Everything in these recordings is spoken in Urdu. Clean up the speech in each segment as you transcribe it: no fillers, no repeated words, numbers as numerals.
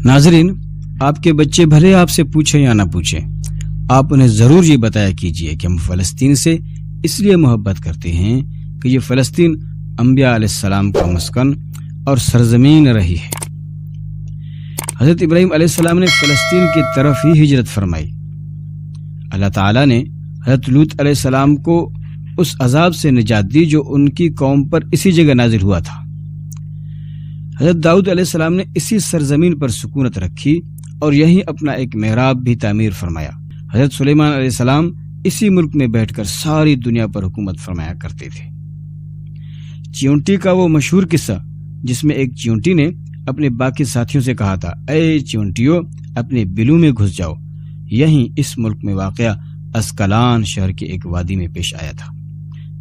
ناظرین، آپ کے بچے بھلے آپ سے پوچھیں یا نہ پوچھیں، آپ انہیں ضرور یہ بتایا کیجئے کہ ہم فلسطین سے اس لیے محبت کرتے ہیں کہ یہ فلسطین انبیاء علیہ السلام کا مسکن اور سرزمین رہی ہے۔ حضرت ابراہیم علیہ السلام نے فلسطین کی طرف ہی ہجرت فرمائی۔ اللہ تعالیٰ نے حضرت لوط علیہ السلام کو اس عذاب سے نجات دی جو ان کی قوم پر اسی جگہ نازل ہوا تھا۔ حضرت داؤد علیہ السلام نے اسی سرزمین پر سکونت رکھی اور یہیں اپنا ایک محراب بھی تعمیر فرمایا۔ حضرت سلیمان علیہ السلام اسی ملک میں بیٹھ کر ساری دنیا پر حکومت فرمایا کرتے تھے۔ چیونٹی کا وہ مشہور قصہ جس میں ایک چیونٹی نے اپنے باقی ساتھیوں سے کہا تھا، اے چیونٹیوں، اپنے بلوں میں گھس جاؤ، یہیں اس ملک میں واقع اسکلان شہر کے ایک وادی میں پیش آیا تھا،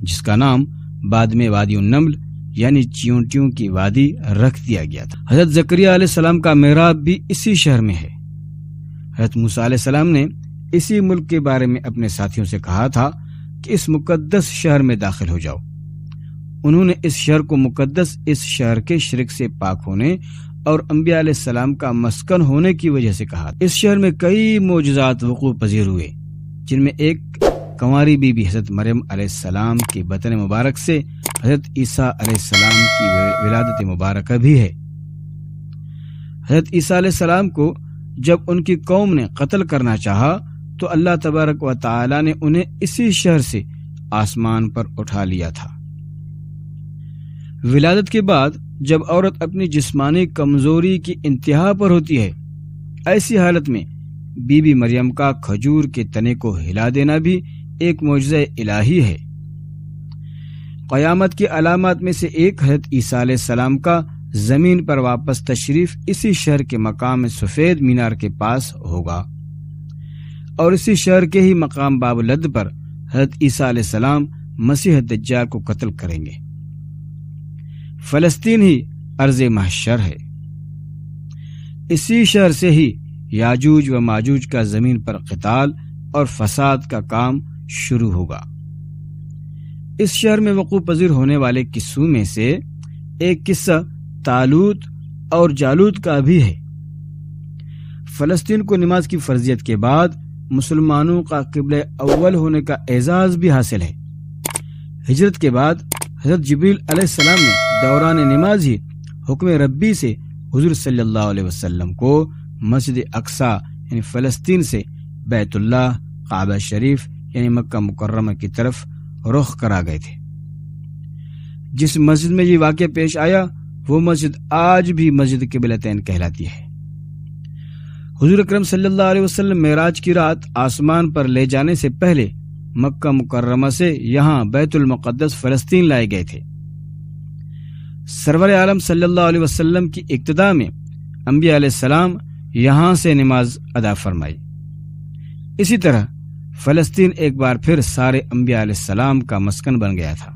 جس کا نام بعد میں وادی النمل یعنی چیونٹیوں کی وادی رکھ دیا گیا تھا۔ حضرت زکریا علیہ السلام کا محراب بھی اسی شہر میں ہے۔ حضرت موسیٰ علیہ السلام نے اسی ملک کے بارے میں اپنے ساتھیوں سے کہا تھا کہ اس مقدس شہر میں داخل ہو جاؤ۔ انہوں نے اس شہر کو مقدس اس شہر کے شرک سے پاک ہونے اور انبیاء علیہ السلام کا مسکن ہونے کی وجہ سے کہا۔ اس شہر میں کئی معجزات وقوع پذیر ہوئے، جن میں ایک کنواری بی بی حضرت مریم علیہ السلام کے بطن مبارک سے حضرت عیسیٰ علیہ السلام کی ولادت مبارکہ بھی ہے۔ حضرت عیسیٰ علیہ السلام کو جب ان کی قوم نے قتل کرنا چاہا تو اللہ تبارک و تعالی نے انہیں اسی شہر سے آسمان پر اٹھا لیا تھا۔ ولادت کے بعد جب عورت اپنی جسمانی کمزوری کی انتہا پر ہوتی ہے، ایسی حالت میں بی بی مریم کا کھجور کے تنے کو ہلا دینا بھی ایک معجزہ الہی ہے۔ قیامت کی علامات میں سے ایک حضرت عیسیٰ علیہ السلام کا زمین پر واپس تشریف اسی شہر کے مقام سفید مینار کے پاس ہوگا، اور اسی شہر کے ہی مقام باب لد پر حضرت عیسیٰ علیہ السلام مسیح دجال کو قتل کریں گے۔ فلسطین ہی ارض محشر ہے۔ اسی شہر سے ہی یاجوج و ماجوج کا زمین پر قتال اور فساد کا کام شروع ہوگا۔ اس شہر میں وقوع پذیر ہونے والے قصوں میں سے ایک قصہ طالوت اور جالوت کا بھی ہے۔ فلسطین کو نماز کی فرضیت کے بعد مسلمانوں کا قبلہ اول ہونے کا اعزاز بھی حاصل ہے۔ ہجرت کے بعد حضرت جبریل علیہ السلام نے دوران نماز ہی حکم ربی سے حضور صلی اللہ علیہ وسلم کو مسجد اقصی یعنی فلسطین سے بیت اللہ کعبہ شریف یعنی مکہ مکرمہ کی طرف رخ کرا گئے تھے۔ جس مسجد میں یہ واقعہ پیش آیا وہ مسجد آج بھی مسجد قبلتین کہلاتی ہے۔ حضور اکرم صلی اللہ علیہ وسلم معراج کی رات آسمان پر لے جانے سے پہلے مکہ مکرمہ سے یہاں بیت المقدس فلسطین لائے گئے تھے۔ سرور عالم صلی اللہ علیہ وسلم کی ابتدا میں انبیاء علیہ السلام یہاں سے نماز ادا فرمائی۔ اسی طرح فلسطین ایک بار پھر سارے انبیاء علیہ السلام کا مسکن بن گیا تھا۔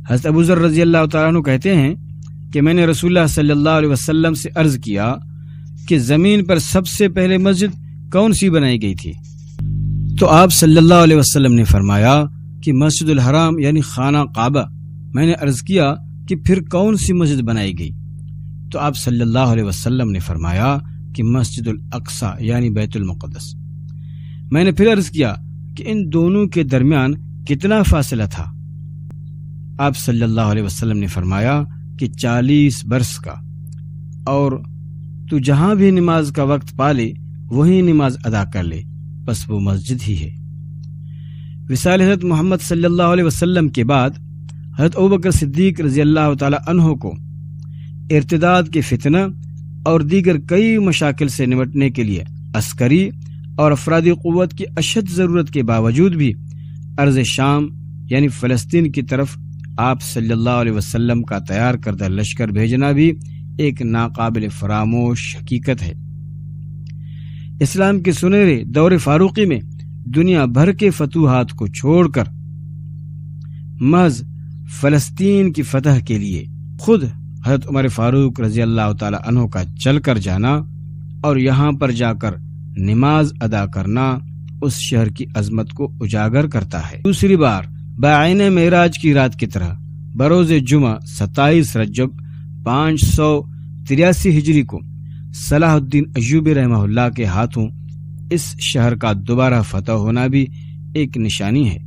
حضرت ابو ذر رضی اللہ تعالیٰ عنہ کہتے ہیں کہ میں نے رسول اللہ صلی اللہ علیہ وسلم سے عرض کیا کہ زمین پر سب سے پہلے مسجد کون سی بنائی گئی تھی؟ تو آپ صلی اللہ علیہ وسلم نے فرمایا کہ مسجد الحرام یعنی خانہ کعبہ۔ میں نے عرض کیا کہ پھر کون سی مسجد بنائی گئی؟ تو آپ صلی اللہ علیہ وسلم نے فرمایا کہ مسجد الاقصی یعنی بیت المقدس۔ میں نے پھر عرض کیا کہ ان دونوں کے درمیان کتنا فاصلہ تھا؟ آپ صلی اللہ علیہ وسلم نے فرمایا کہ 40 برس کا، اور تو جہاں بھی نماز کا وقت پالے وہیں نماز ادا کر لے، بس وہ مسجد ہی ہے۔ وصال حضرت محمد صلی اللہ علیہ وسلم کے بعد حضرت ابوبکر صدیق رضی اللہ تعالی عنہ کو ارتداد کے فتنہ اور دیگر کئی مشاکل سے نمٹنے کے لیے عسکری اور افرادی قوت کی اشد ضرورت کے باوجود بھی ارض شام یعنی فلسطین کی طرف آپ صلی اللہ علیہ وسلم کا تیار کردہ لشکر بھیجنا بھی ایک ناقابل فراموش حقیقت ہے۔ اسلام کے سنہرے دور فاروقی میں دنیا بھر کے فتوحات کو چھوڑ کر محض فلسطین کی فتح کے لیے خود حضرت عمر فاروق رضی اللہ تعالی عنہ کا چل کر جانا اور یہاں پر جا کر نماز ادا کرنا اس شہر کی عظمت کو اجاگر کرتا ہے۔ دوسری بار بعین معراج کی رات کی طرح بروز جمعہ 27 رجب 583 ہجری کو صلاح الدین ایوبی رحمہ اللہ کے ہاتھوں اس شہر کا دوبارہ فتح ہونا بھی ایک نشانی ہے۔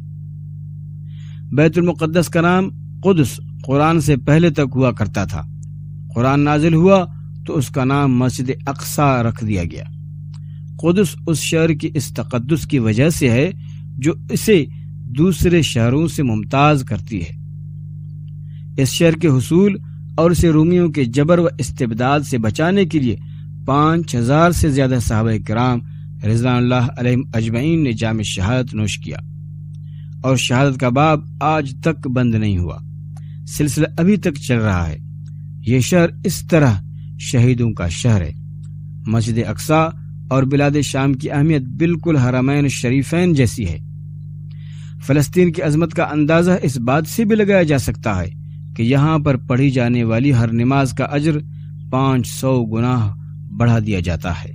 بیت المقدس کا نام قدس قرآن سے پہلے تک ہوا کرتا تھا۔ قرآن نازل ہوا تو اس کا نام مسجد اقصی رکھ دیا گیا۔ قدس اس شہر کی اس تقدس کی وجہ سے ہے جو اسے دوسرے شہروں سے ممتاز کرتی ہے۔ اس شہر کے حصول اور اسے رومیوں کے جبر و استبداد سے بچانے کے لیے 5000 سے زیادہ صحابہ کرام رضوان اللہ علیہم اجمعین نے جام شہادت نوش کیا، اور شہادت کا باب آج تک بند نہیں ہوا، سلسلہ ابھی تک چل رہا ہے۔ یہ شہر اس طرح شہیدوں کا شہر ہے۔ مسجد اقصی اور بلاد شام کی اہمیت بالکل حرمین شریفین جیسی ہے۔ فلسطین کی عظمت کا اندازہ اس بات سے بھی لگایا جا سکتا ہے کہ یہاں پر پڑھی جانے والی ہر نماز کا اجر 500 گنا بڑھا دیا جاتا ہے۔